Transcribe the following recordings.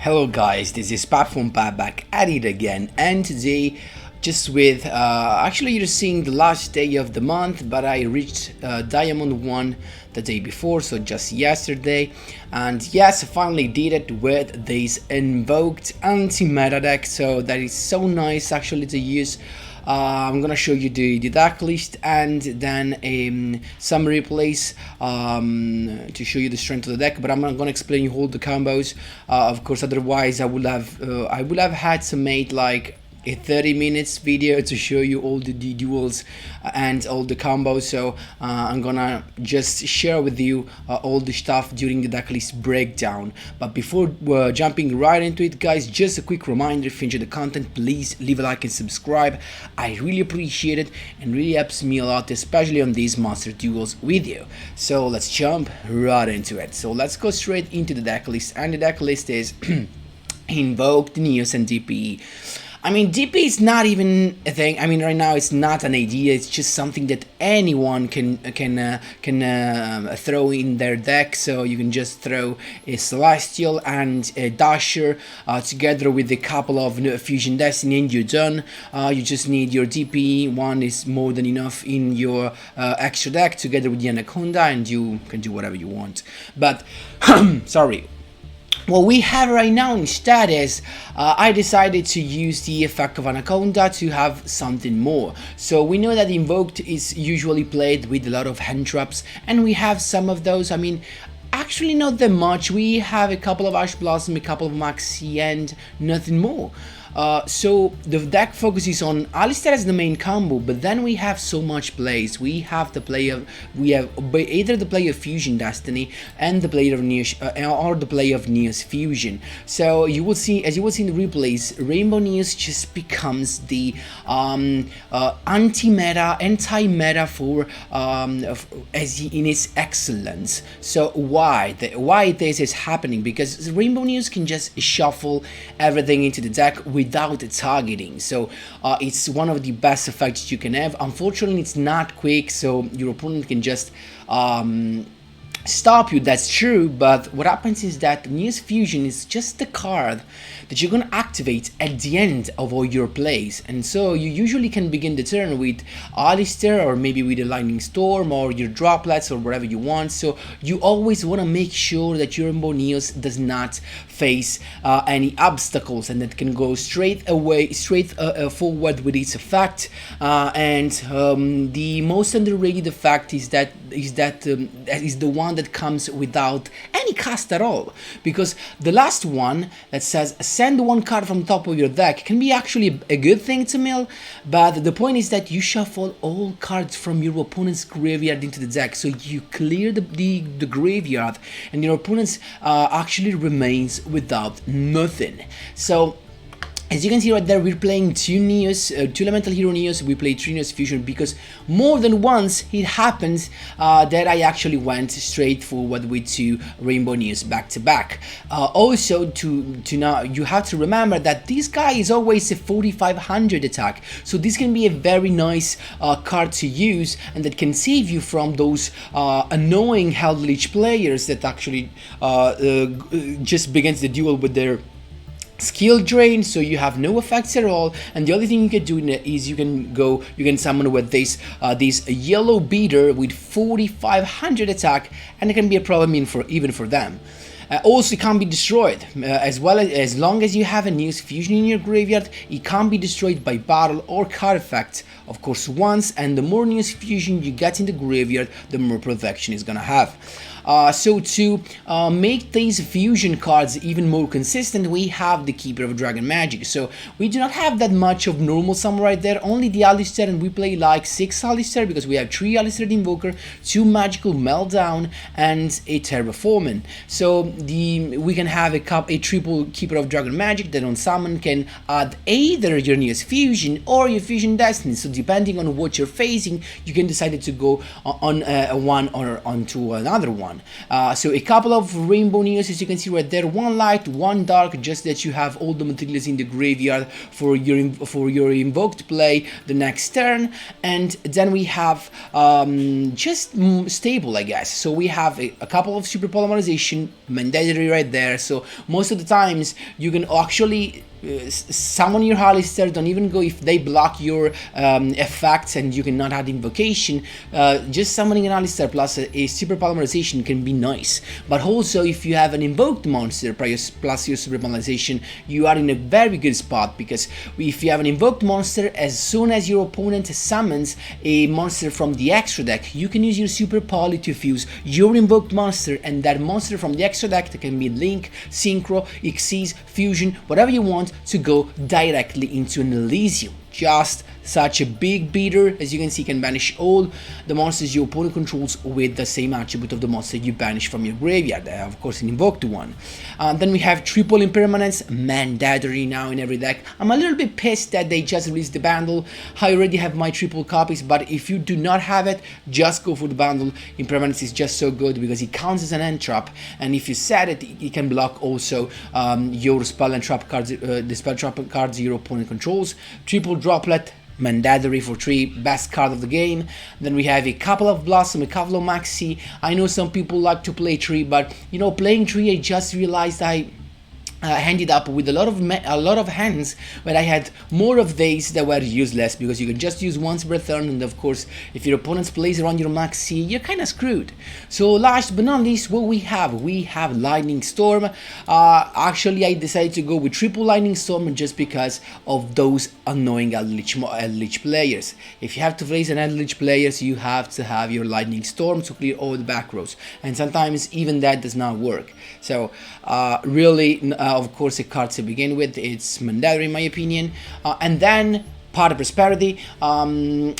Hello guys, this is Pat from Pat back at it again, and today just with actually you're seeing the last day of the month, but I reached Diamond 1 the day before, so just yesterday, and yes, I finally did it with this invoked anti-meta deck, so that is so nice actually to use. I'm gonna show you the deck list and then some replays to show you the strength of the deck, but I'm not gonna explain you all the combos. Of course, otherwise I would have had to make like a 30 minutes video to show you all the duels and all the combos, so I'm gonna just share with you all the stuff during the decklist breakdown. But before jumping right into it, guys, just a quick reminder: if you enjoy the content, please leave a like and subscribe. I really appreciate it and really helps me a lot, especially on these monster duels with you. So let's jump right into it. So let's go straight into the decklist, and the decklist is Invoked, NEOS and DPE. I mean, DP is not even a thing. I mean, right now it's not an idea. It's just something that anyone can throw in their deck. So you can just throw a Celestial and a Dasher together with a couple of Fusion Destiny, and you're done. You just need your DP. One is more than enough in your extra deck together with the Anaconda, and you can do whatever you want. But sorry. What we have right now instead is I decided to use the effect of Anaconda to have something more. So we know that Invoked is usually played with a lot of hand traps, and we have some of those. I mean, actually not that much. We have a couple of Ash Blossom, a couple of Maxi, and nothing more. So the deck focuses on Alistair as the main combo, but then we have so much plays. We have either the play of Fusion Destiny and the play of NEOS, or the play of NEOS Fusion. So you will see, as you will see in the replays, Rainbow NEOS just becomes the anti-meta for in its excellence. So why this is happening? Because Rainbow NEOS can just shuffle everything into the deck without targeting, so it's one of the best effects you can have. Unfortunately, it's not quick, so your opponent can just stop you. That's true, but what happens is that NEOS Fusion is just the card that you're gonna activate at the end of all your plays, and so you usually can begin the turn with Alistair, or maybe with a Lightning Storm, or your droplets, or whatever you want. So you always want to make sure that your Rainbow NEOS does not face any obstacles, and that can go straight forward with its effect. And the most underrated effect is the one that comes without any cast at all, because the last one that says send one card from top of your deck can be actually a good thing to mill, but the point is that you shuffle all cards from your opponent's graveyard into the deck, so you clear the graveyard, and your opponent's actually remains without nothing. So as you can see right there, we're playing two Elemental Hero NEOS. We play 3 NEOS Fusion because more than once it happens that I actually went straight forward with 2 Rainbow NEOS back to back. Also, now you have to remember that this guy is always a 4500 attack, so this can be a very nice card to use, and that can save you from those annoying Eldlich players that actually just begins the duel with their skill drain, so you have no effects at all. And the only thing you can do is you can summon with this yellow beater with 4500 attack, and it can be a problem even for them. Also, it can't be destroyed, as long as you have a NEOS Fusion in your graveyard. It can't be destroyed by battle or card effect, of course, once, and the more NEOS Fusion you get in the graveyard, the more protection it's gonna have. So to make these fusion cards even more consistent, we have the Keeper of Dragon Magic. So we do not have that much of normal samurai there, only the Alistair, and we play like 6 Alistair because we have 3 Alistair the Invoker, 2 Magical Meltdown, and a Terraforming. So we can have a triple Keeper of Dragon Magic that on summon can add either your NEOS Fusion or your Fusion Destiny. So depending on what you're facing, you can decide to go on one or onto another one. one. So a couple of rainbow neos, as you can see right there, one light, one dark, just that you have all the materials in the graveyard for your invoked play the next turn. And then we have just stable, I guess. So we have a couple of super polymerization mandatory right there. So most of the times you can actually summon your Alistair. Don't even go if they block your effects and you cannot add invocation. Just summoning an Alistair plus a super polymerization can be nice. But also if you have an invoked monster plus your super polymerization, you are in a very good spot, because if you have an invoked monster, as soon as your opponent summons a monster from the extra deck, you can use your super poly to fuse your invoked monster, and that monster from the extra deck, that can be Link, Synchro, Xyz, Fusion, whatever you want, to go directly into an Elysium. Just such a big beater. As you can see, can banish all the monsters your opponent controls with the same attribute of the monster you banish from your graveyard, of course an invoked one. Then we have triple impermanence, mandatory now in every deck. I'm a little bit pissed that they just released the bundle. I already have my triple copies, but if you do not have it, just go for the bundle. Impermanence is just so good because it counts as an end trap, and if you set it, it can block also your spell and trap cards, the spell trap cards your opponent controls. Triple droplet, mandatory for 3, best card of the game. Then we have a couple of Blossom, a couple of Maxi. I know some people like to play 3, but you know, playing 3, I just realized I ended up with a lot of hands where I had more of these that were useless, because you can just use once per turn, and of course if your opponent plays around your Maxi, you're kind of screwed. So last but not least, what we have Lightning Storm. Actually I decided to go with triple Lightning Storm just because of those annoying Eldlich players. If you have to face an Eldlich players, you have to have your Lightning Storm to clear all the back rows, and sometimes even that does not work. So really, of course, a card to begin with, it's mandatory in my opinion. And then Part of Prosperity.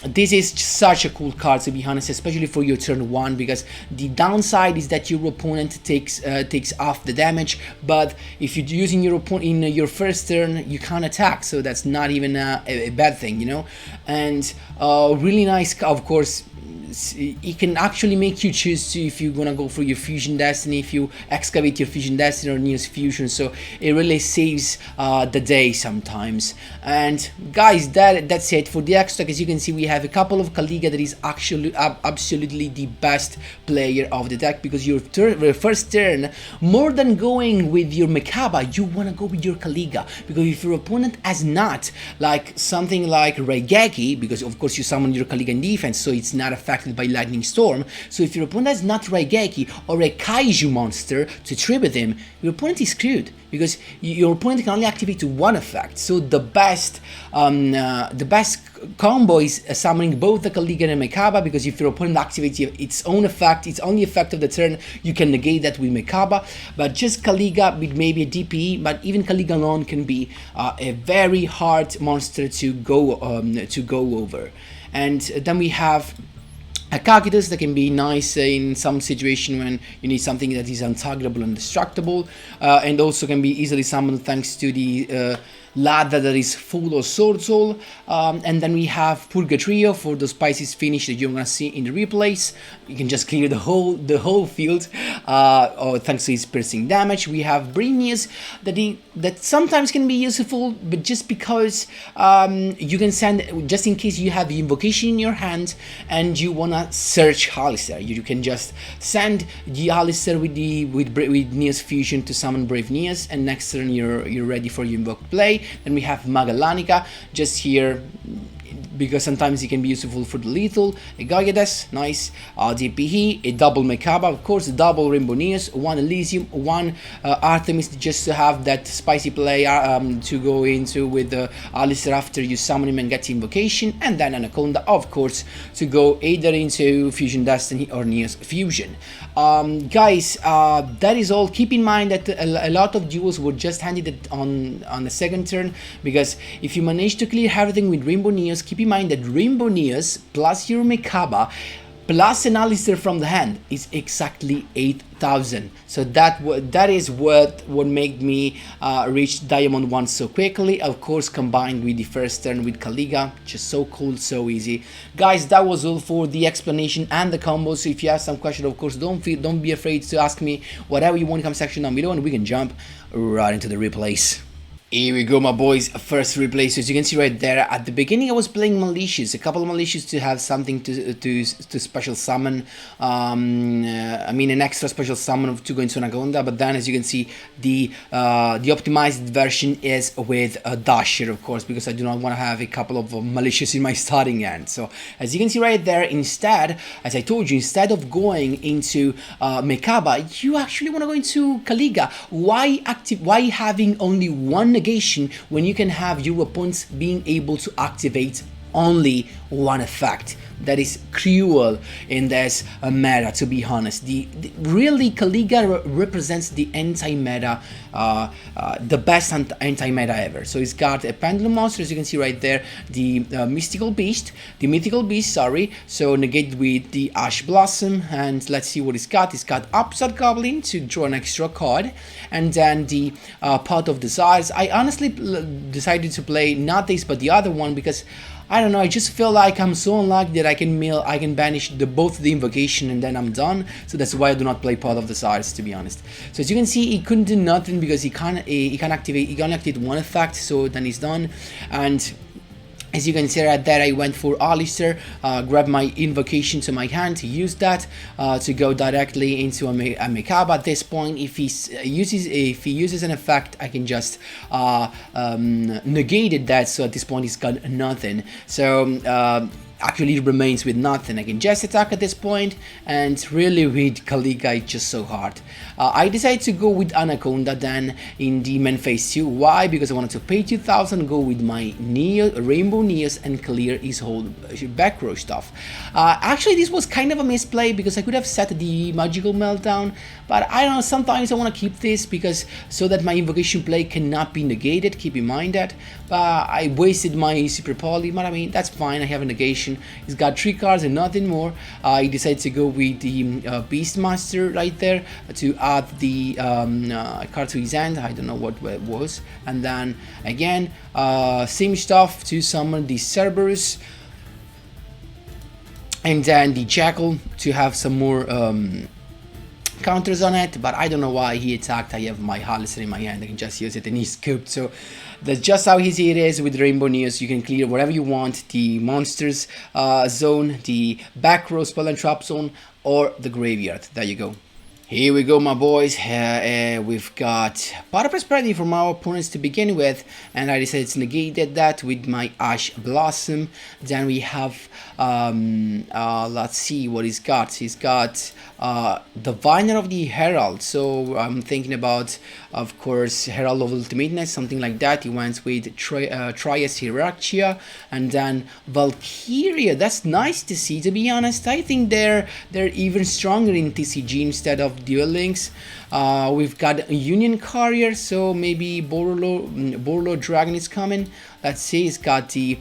This is such a cool card, to be honest, especially for your turn 1, because the downside is that your opponent takes off the damage, but if you're using your opponent in your first turn, you can't attack, so that's not even a bad thing, you know. And really nice, of course. It can actually make you choose to, if you're gonna go for your Fusion Destiny, if you excavate your Fusion Destiny or NEOS Fusion, so it really saves the day sometimes. And guys, that's it for the extra. As you can see, we have a couple of Caliga that is actually absolutely the best player of the deck, because your first turn, more than going with your Mekaba, you wanna go with your Caliga, because if your opponent has not like something like Raigeki, because of course you summon your Caliga in defense, so it's not affected by Lightning Storm. So if your opponent has not Raigeki or a Kaiju monster to tribute him, your opponent is screwed, because your opponent can only activate one effect. So the best combo is summoning both the Caliga and Mekaba, because if your opponent activates its own effect, its only effect of the turn, you can negate that with Mekaba. But just Caliga with maybe a DPE, but even Caliga alone can be a very hard monster to go over. And then we have a Cactus that can be nice in some situation when you need something that is untargetable and destructible, and also can be easily summoned thanks to the Ladder that is full of Sword Soul. And then we have Purgatrio for the Pisces finish that you're gonna see in the replays. You can just clear the whole field thanks to his piercing damage. We have Brinius that sometimes can be useful, but just because you can send, just in case you have the invocation in your hand and you wanna search Alistair, you can just send the Alistair with NEOS Fusion to summon Brave NEOS, and next turn you're ready for your invoked play. Then we have Magallanica just here, because sometimes it can be useful for the lethal. A Gyarados, nice. DPE, a double Mekaba, of course, a double Rainbow NEOS, one Elysium, one Artemis, just to have that spicy play to go into with the Alistair after you summon him and get invocation, and then Anaconda, of course, to go either into Fusion Destiny or NEOS Fusion. Guys, that is all. Keep in mind that a lot of duels were just handed on the second turn, because if you manage to clear everything with Rainbow NEOS, keep in mind that Rainbow NEOS plus your Mekaba plus an Alistair from the hand is exactly 8,000. So that is what made me reach Diamond 1 so quickly. Of course, combined with the first turn with Kaliga, just so cool, so easy. Guys, that was all for the explanation and the combos. So if you have some question, of course, don't be afraid to ask me whatever you want in the comment section down below, and we can jump right into the replays. Here we go, my boys. First replay. So as you can see right there, at the beginning I was playing malicious, a couple of malicious to have something to special summon. I mean an extra special summon to go into Anaconda. But then, as you can see, the optimized version is with a Dasher, of course, because I do not want to have a couple of malicious in my starting hand. So as you can see right there, instead, as I told you, instead of going into Mekaba, you actually want to go into Kaliga. Why having only one negation when you can have your opponents being able to activate only one effect? That is cruel in this meta, to be honest. Really, Kaliga represents the anti-meta, the best anti-meta ever. So it's got a pendulum monster, as you can see right there, the mythical beast, sorry. So negate with the Ash Blossom, and let's see what it's got. It's got Upside Goblin to draw an extra card, and then the Pot of Desires. I honestly decided to play not this but the other one because I don't know, I just feel like I'm so unlucky that I can banish both the invocation and then I'm done. So that's why I do not play Pot of Desires, to be honest. So as you can see, he couldn't do nothing because he can activate one effect, so then he's done. And as you can see right there, I went for Alistair, grabbed my invocation to my hand to use that to go directly into a Mekaba. At this point, if he uses an effect, I can just negate that. So at this point, he's got nothing. So actually it remains with nothing. I can just attack at this point, and really with Kaliga it's just so hard. I decided to go with Anaconda then in the main phase 2. Why? Because I wanted to pay 2,000, go with my Rainbow NEOS and clear his whole back row stuff. Actually this was kind of a misplay because I could have set the Magical Meltdown, but I don't know, sometimes I want to keep this because so that my invocation play cannot be negated, keep in mind that. I wasted my Super Poly, but I mean that's fine, I have a negation. He's got 3 cards and nothing more. I decided to go with the Beastmaster right there to add the card to his hand. I don't know what it was. And then again, same stuff to summon the Cerberus, and then the Jackal to have some more counters on it, but I don't know why he attacked. I have my Alistair in my hand, I can just use it and he's scooped. So that's just how easy it is with Rainbow NEOS. You can clear whatever you want, the monsters zone, the back row spell and trap zone, or the graveyard. There you go. Here we go, my boys. We've got Pot of Prosperity from our opponents to begin with, and I decided to negate that with my Ash Blossom. Then we have, let's see what he's got. He's got Diviner of the Herald. So I'm thinking about, of course, Herald of Ultimateness, something like that. He went with Trias Hierarchia, and then Valkyria. That's nice to see, to be honest. I think they're even stronger in TCG instead of duellinks. We've got a Union Carrier, so maybe Borlo Dragon is coming. Let's see, it's got the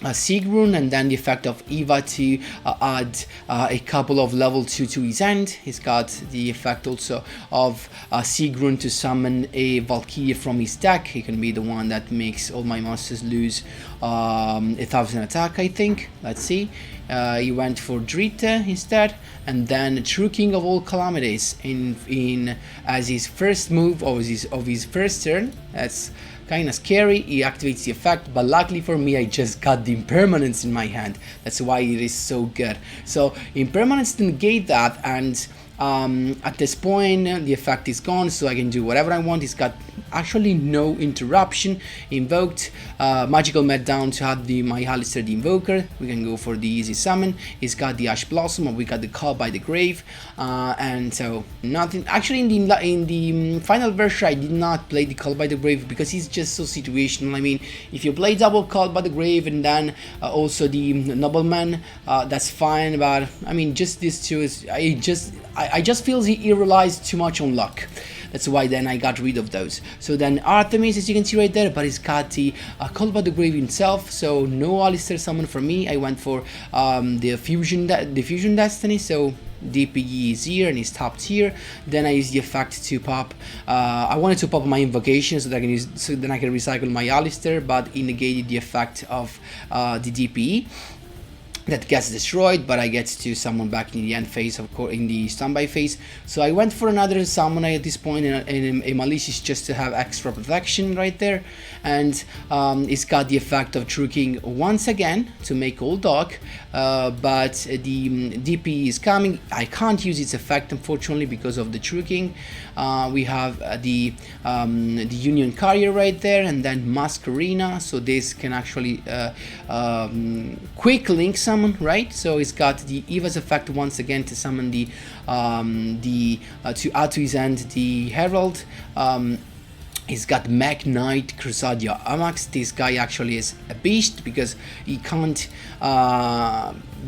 Sigrun, and then the effect of Eva to add a couple of level 2 to his end. He's got the effect also of Sigrun to summon a Valkyrie from his deck. He can be the one that makes all my monsters lose 1,000 attack, I think. Let's see. He went for Drita instead, and then True King of all calamities in as his first move of his first turn. That's kind of scary. He activates the effect, but luckily for me I just got the impermanence in my hand. That's why it is so good. So impermanence to negate that, and at this point the effect is gone, so I can do whatever I want. He's got actually no interruption. Invoked Magical Meltdown to have my Alistair the Invoker. We can go for the easy summon. He's got the Ash Blossom, or we got the Call by the Grave, and so nothing. Actually, in the final version, I did not play the Call by the Grave because it's just so situational. I mean, if you play double Call by the Grave and then also the Nobleman, that's fine. But I mean, just these two is I just feel he relies too much on luck. That's why then I got rid of those. So then Artemis, as you can see right there, but it's got the Call by the Grave himself, so no Alistair summon for me. I went for the Fusion Destiny, so DPE is here and is top tier. Then I use the effect to pop. I wanted to pop my invocation so that I can use, so then I can recycle my Alistair, but it negated the effect of the DPE. That gets destroyed, but I get to summon back in the end phase, of course, in the standby phase. So I went for another summon at this point, and a Malicious just to have extra protection right there. And it's got the effect of tricking once again to make old dog, but the DP is coming. I can't use its effect unfortunately because of the tricking. We have the Union Carrier right there, and then Masquerina, so this can actually quick link summon, right? So it's got the Eva's effect once again to summon the to add to his end the Herald. He's got Mech Knight Crusadia Amax. This guy actually is a beast because he can't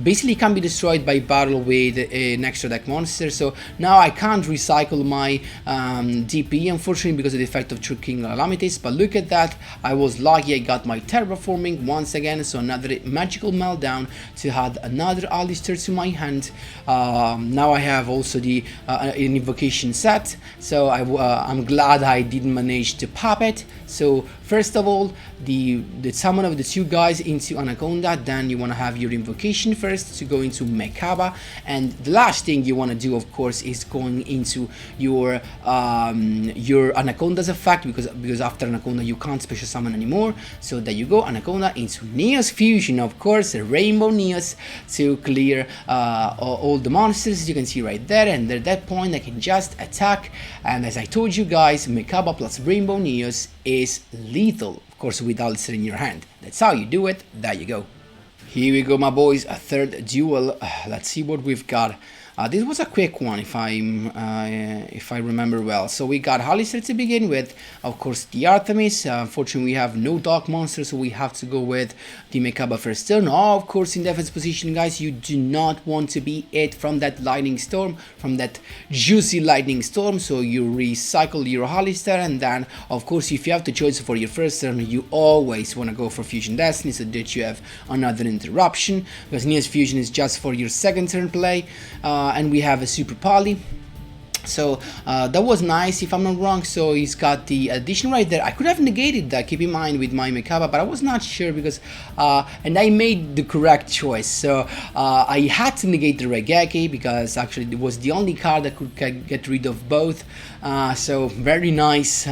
basically can't be destroyed by battle with an extra deck monster. So now I can't recycle my DP unfortunately because of the effect of tricking Calamities. But look at that, I was lucky, I got my terraforming once again, so another magical meltdown to add another Alistair to my hand. Now I have also the an invocation set, so I'm glad I didn't manage to pop it. So first of all, the summon of the two guys into Anaconda, then you want to have your invocation first to go into Mekaba, and the last thing you want to do, of course, is going into your Anaconda's effect, because after Anaconda you can't special summon anymore. So there you go, Anaconda into Neos Fusion, of course, a Rainbow Neos to clear all the monsters, as you can see right there, and at that point I can just attack. And as I told you guys, Mekaba plus Rainbow Neos is lethal, of course, with Alistair in your hand. That's how you do it. There you go. Here we go, my boys, a third duel. Let's see what we've got. This was a quick one, if I remember well. So we got Alistair to begin with, of course the Artemis. Unfortunately we have no dark monster, so we have to go with the Mekaba first turn. Of course in defense position, guys, you do not want to be hit from that lightning storm, from that juicy lightning storm. So you recycle your Alistair, and then of course if you have the choice for your first turn, you always want to go for Fusion Destiny so that you have another interruption, because Neos Fusion is just for your second turn play. And we have a super poly, so that was nice if I'm not wrong. So he's got the addition right there. I could have negated that, keep in mind, with my Mekaba, but I was not sure because and I made the correct choice. So I had to negate the Regeki because actually it was the only card that could get rid of both. So very nice.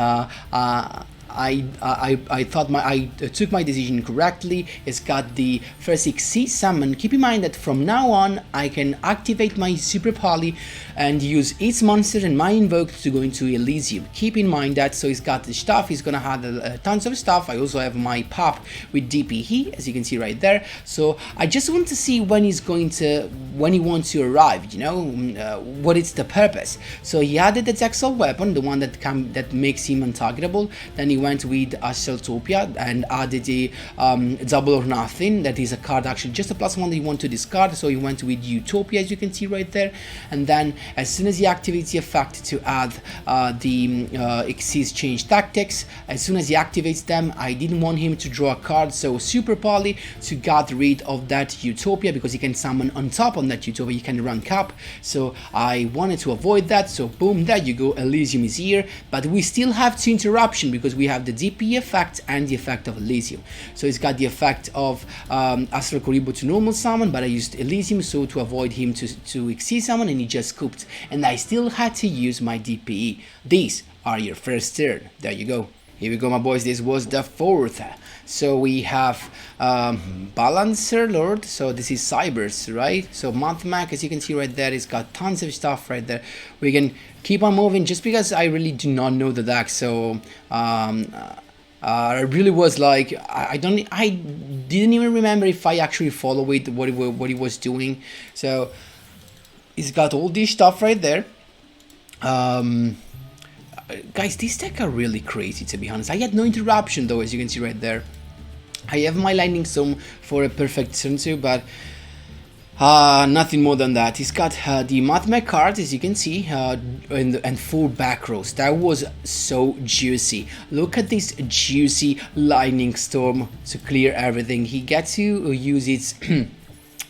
I thought I took my decision correctly. It's got the first XC summon. Keep in mind that from now on I can activate my Super Poly and use its monster and my Invoked to go into Elysium. Keep in mind that. So he's got the stuff, he's gonna have tons of stuff. I also have my pop with DPE, as you can see right there. So I just want to see when he wants to arrive, you know, what is the purpose. So he added the Zexal weapon, the one that makes him untargetable. Then he went with Asheltopia and added the Double or Nothing. That is a card actually just a +1 that you want to discard. So he went with Utopia, as you can see right there. And then as soon as he activates the effect to add the Xyz Change Tactics, as soon as he activates them, I didn't want him to draw a card, so Super Poly to get rid of that Utopia, because he can summon on top on that Utopia, he can rank up. So I wanted to avoid that, so boom, there you go, Elysium is here. But we still have 2 interruption because we have the DP effect and the effect of Elysium. So it's got the effect of Astral Koribo to normal summon, but I used Elysium so to avoid him to exceed summon, and he just scooped, and I still had to use my DPE. These are your first turn. There you go. Here we go, my boys. This was the 4th. So we have Balancer Lord. So this is Cybers, right? So Mathmac, as you can see right there, it's got tons of stuff right there. We can keep on moving just because I really do not know the deck. So I really was like, I didn't even remember if I actually followed what he was doing. So he's got all this stuff right there. Guys, these decks are really crazy, to be honest. I had no interruption though, as you can see right there. I have my Lightning Storm for a perfect turn too, but Nothing more than that. He's got the mathematics card, as you can see, and 4 back rows. That was so juicy. Look at this juicy lightning storm to clear everything. He gets to use its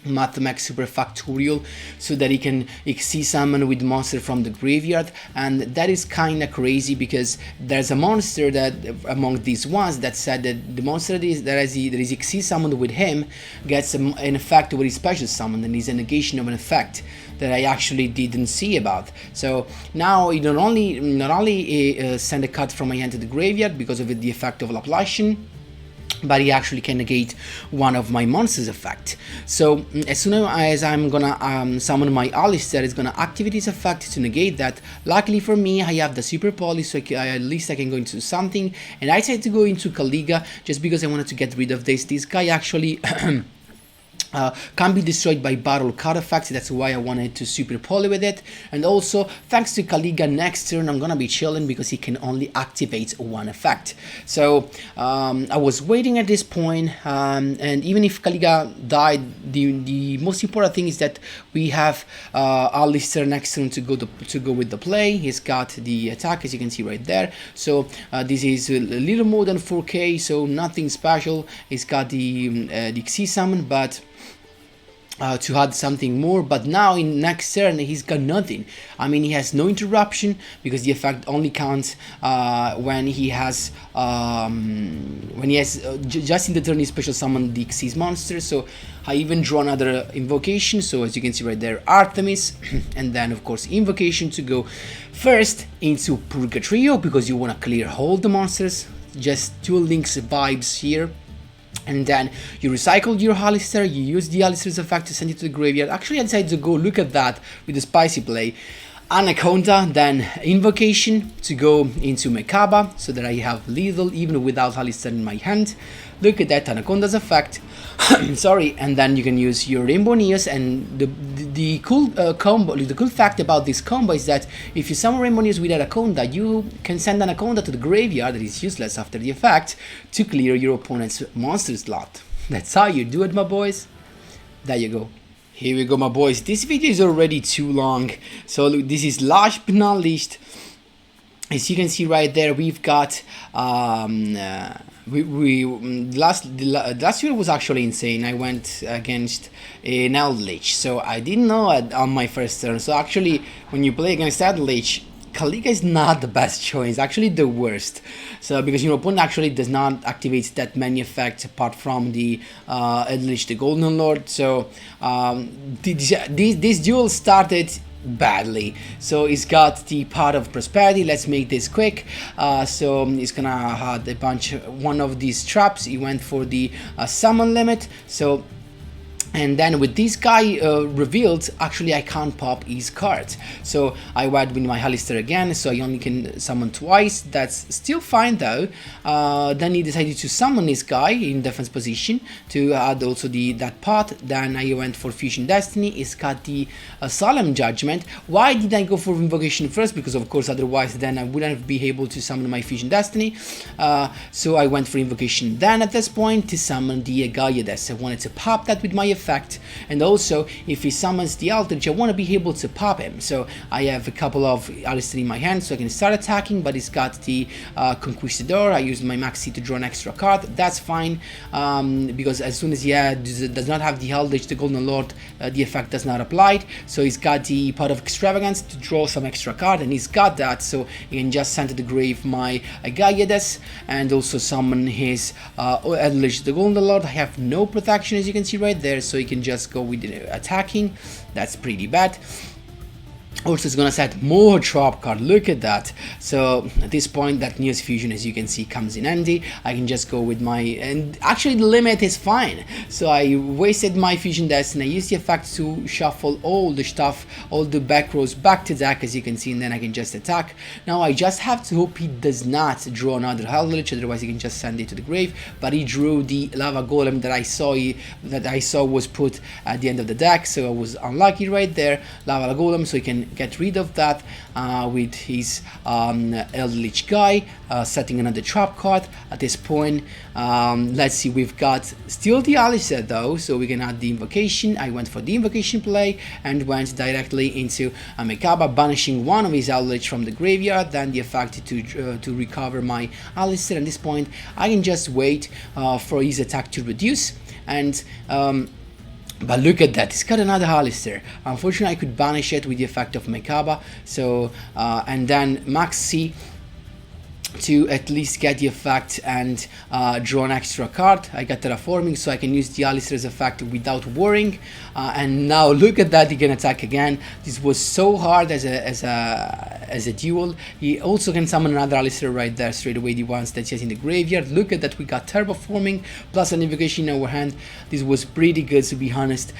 mathematics super factorial so that he can see summon with monster from the graveyard, and that is kind of crazy because there's a monster that among these ones that said that the monster that is XC summoned with him gets an effect with his special summon, and is a negation of an effect that I actually didn't see about. So now he not only send a card from my hand to the graveyard because of the effect of Laplacian, but he actually can negate one of my monsters' effect. So as soon as I'm gonna summon my Alistair, it's gonna activate his effect to negate that. Luckily for me, I have the super poly, so at least I can go into something, and I decided to go into Kaliga just because I wanted to get rid of this. This guy actually can be destroyed by battle card effects. That's why I wanted to super poly with it. And also thanks to Kaliga, next turn I'm gonna be chilling because he can only activate one effect. So I was waiting at this point, and even if Kaliga died, the most important thing is that we have Alistair next turn to go with the play. He's got the attack, as you can see right there. So this is a little more than 4k, so nothing special. He's got the Xyz summon, but to add something more, but now in next turn he's got nothing. I mean, he has no interruption because the effect only counts when he has just in the turn he special summon the Xyz monster. So I even draw another invocation, so as you can see right there, Artemis, and then of course invocation to go first into Purgatorio because you want to clear all the monsters. Just Duel Links vibes here. And then you recycle your Alistair, you use the Alistair's effect to send it to the graveyard. Actually I decided to go look at that with the spicy play. Anaconda, then Invocation to go into Mekaba so that I have lethal even without Alistair in my hand. Look at that, Anaconda's effect. Sorry, and then you can use your Rainbow NEOS, and the cool combo, the cool fact about this combo is that if you summon Rainbow NEOS with Anaconda, you can send Anaconda to the graveyard that is useless after the effect to clear your opponent's monster slot. That's how you do it, my boys. There you go. Here we go, my boys. This video is already too long, so look, this is last but not least. As you can see right there, we've got last year was actually insane. I went against an Eldlich, so I didn't know it on my first turn. So actually, when you play against Eldlich, Kaliga is not the best choice, actually the worst. So because your opponent actually does not activate that many effects apart from the Eldlich, the Golden Lord. So this duel started badly. So he's got the Pot of Prosperity. Let's make this quick. So he's gonna have a bunch, one of these traps. He went for the summon limit. So and then with this guy revealed, actually I can't pop his cards. So I went with my Alistair again, so I only can summon twice. That's still fine though. Then he decided to summon this guy in defense position to add also that pot. Then I went for Fusion Destiny. He's got the Solemn Judgment. Why did I go for Invocation first? Because of course otherwise then I wouldn't be able to summon my Fusion Destiny. So I went for Invocation then at this point to summon the Gaiades. I wanted to pop that with my effect, and also if he summons the Eldlich, I want to be able to pop him. So I have a couple of Alistair in my hand, so I can start attacking, but he's got the Conquistador. I used my Maxi to draw an extra card. That's fine, because as soon as he does not have the Eldlich, the Golden Lord, the effect does not apply. So he's got the Pot of Extravagance to draw some extra card, and he's got that, so he can just send to the grave my Gaiades and also summon his Eldlich, the Golden Lord. I have no protection, as you can see right there, so he can just go with attacking. That's pretty bad. Also, it's gonna set more trap card. Look at that. So at this point, that NEOS fusion, as you can see, comes in handy. I can just go with my, and actually the limit is fine. So I wasted my Fusion Destiny. I used the effect to shuffle all the stuff, all the back rows back to deck, as you can see, and then I can just attack. Now I just have to hope he does not draw another Eldlich, otherwise he can just send it to the grave. But he drew the Lava Golem that I saw was put at the end of the deck, so I was unlucky right there. Lava Golem, so he can can get rid of that with his Eldlich guy, setting another trap card. At this point, let's see, we've got still the Alistair though, so we can add the invocation. I went for the invocation play and went directly into a Mekaba, banishing one of his Eldlich from the graveyard, then the effect to recover my Alistair. At this point, I can just wait for his attack to reduce, and but look at that, he's got another Alistair. Unfortunately, I could banish it with the effect of Mekaba, so and then Max C to at least get the effect and draw an extra card. I got terraforming, so I can use the Alistair's effect without worrying. And now look at that, he can attack again. This was so hard as a duel. He also can summon another Alistair right there straight away, the ones that he has in the graveyard. Look at that, we got terraforming plus an invocation in our hand. This was pretty good, to be honest.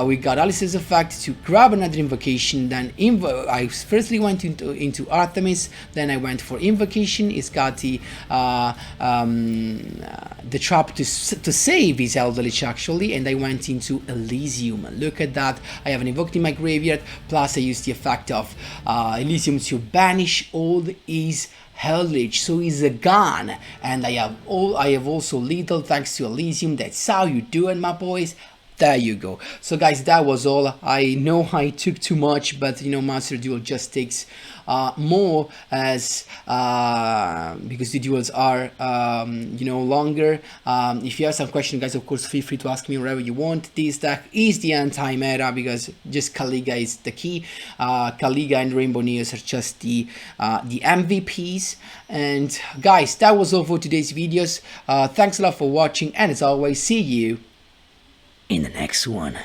We got Alistair's effect to grab another invocation, then I firstly went into Artemis, then I went for invocation. It's got the trap to save his Eldlich actually, and I went into Elysium. Look at that, I have an invoked in my graveyard, plus I used the effect of Elysium to banish all his Eldlich, so he's gone, and I have also lethal thanks to Elysium. That's how you do it, my boys. There you go. So guys, that was all. I know I took too much, but you know, Master Duel just takes more as because the duels are you know, longer. If you have some questions, guys, of course feel free to ask me wherever you want. This deck is the anti-meta because just Kaliga is the key. Kaliga and Rainbow Neos are just the MVPs. And guys, that was all for today's videos. Thanks a lot for watching, and as always, see you in the next one.